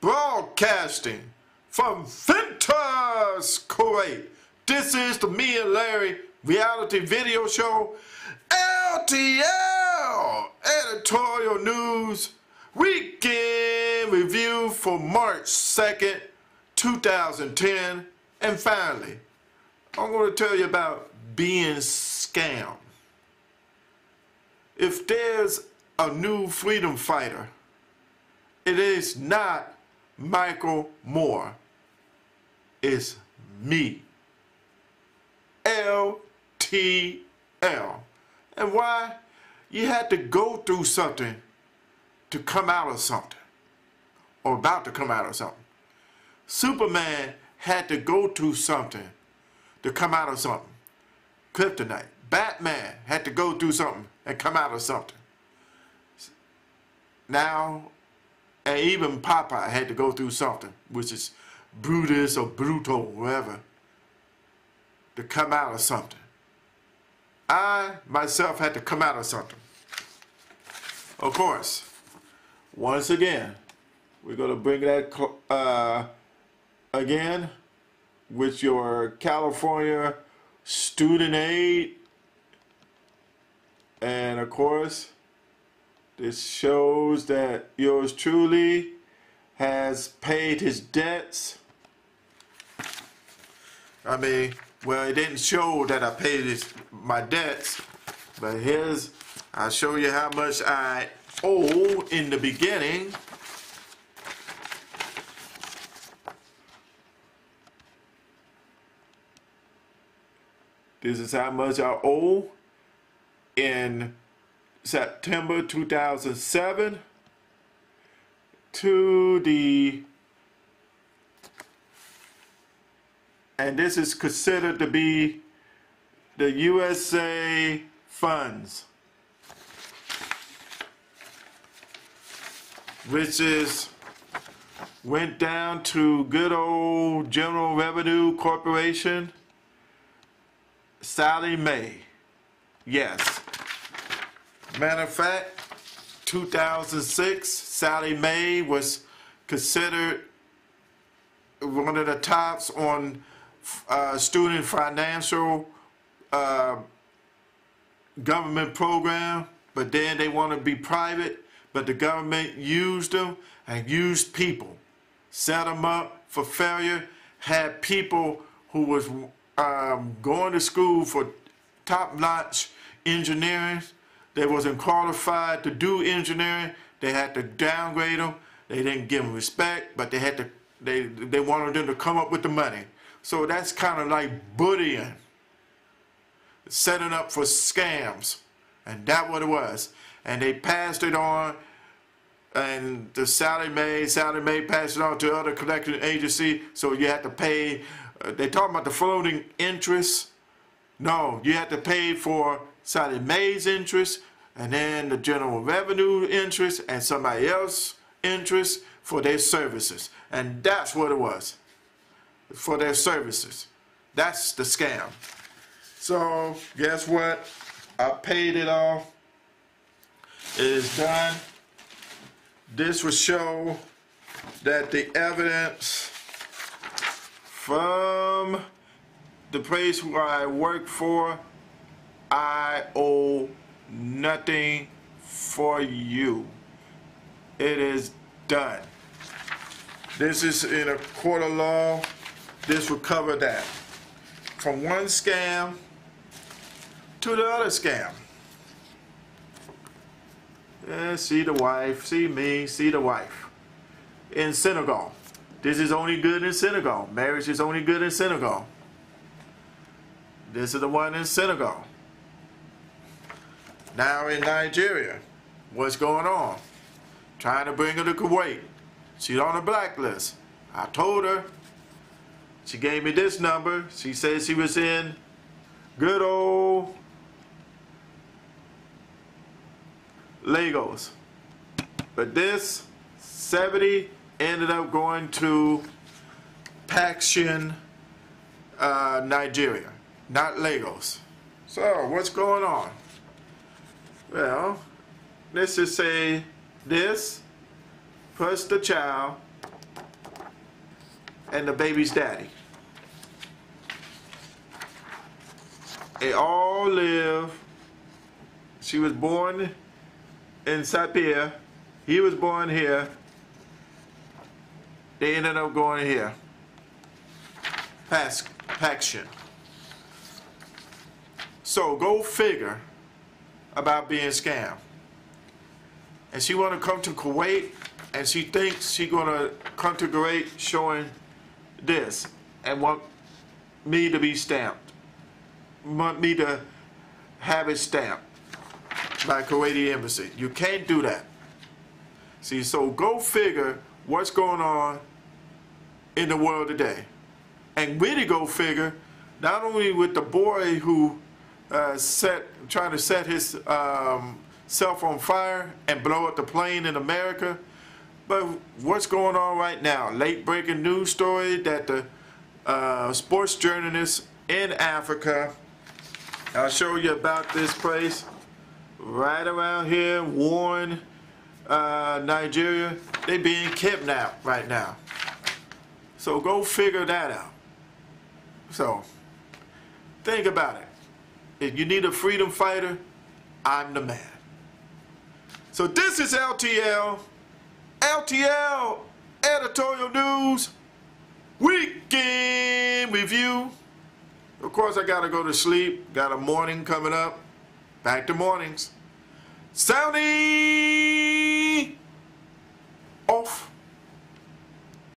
Broadcasting from Ventus, Kuwait. This is the Me and Larry reality video show, LTL, Editorial News, Weekend Review for March 2nd, 2010. And finally, I'm going to tell you about being scammed. If there's a new freedom fighter, it is not Michael Moore. It's me. LTL. And why? You had to go through something to come out of something. Or about to come out of something. Superman had to go through something to come out of something. Kryptonite. Batman had to go through something and come out of something. Now, and even Popeye had to go through something, which is Brutus or Bruto, whatever, to come out of something. I, myself, had to come out of something. Of course, once again, we're going to bring that again with your California student aid. And of course, this shows that yours truly has paid his debts. I mean, well, it didn't show that I paid my debts, but I'll show you how much I owe in the beginning. This is how much I owe in September 2007 and this is considered to be the USA funds, which went down to good old General Revenue Corporation, Sally Mae. Yes. Matter of fact, 2006, Sally Mae was considered one of the tops on student financial government program, but then they want to be private, but the government used them and used people, set them up for failure, had people who was going to school for top-notch engineering. They wasn't qualified to do engineering. They had to downgrade them. They didn't give them respect, but they had to. They wanted them to come up with the money. So that's kind of like bullying, setting up for scams, and that's what it was. And they passed it on, and the Sally Mae passed it on to other collection agency. So you had to pay. They talking about the floating interest. No, you had to pay for Sally Mae's interest, and then the General Revenue interest, and somebody else's interest for their services. And that's what it was, for their services. That's the scam. So, guess what? I paid it off. It is done. This will show that the evidence from the place where I work for, I owe nothing for you. It is done. This is in a court of law. This will cover that. From one scam to the other scam. Yeah, see the wife, see me, see the wife. In Senegal. This is only good in Senegal. Marriage is only good in Senegal. This is the one in Senegal. Now in Nigeria, what's going on? Trying to bring her to Kuwait. She's on the blacklist. I told her. She gave me this number. She said she was in good old Lagos. But this 70 ended up going to Pakshin, Nigeria, not Lagos. So what's going on? Well, let's just say this plus the child and the baby's daddy. They all live. She was born in Siberia. He was born here. They ended up going here. Paxton. So go figure about being scammed. And she want to come to Kuwait, and she thinks she gonna come to Kuwait showing this and want me to be stamped. Want me to have it stamped by Kuwaiti embassy. You can't do that. See, so go figure what's going on in the world today. And really go figure, not only with the boy who trying to set his self on fire and blow up the plane in America, but what's going on right now? Late breaking news story that the sports journalists in Africa, I'll show you about this place right around here, Warren, Nigeria. They being kidnapped right now. So go figure that out. So think about it. If you need a freedom fighter, I'm the man. So this is LTL Editorial News Weekend Review. Of course, I gotta go to sleep. Got a morning coming up. Back to mornings. Sounding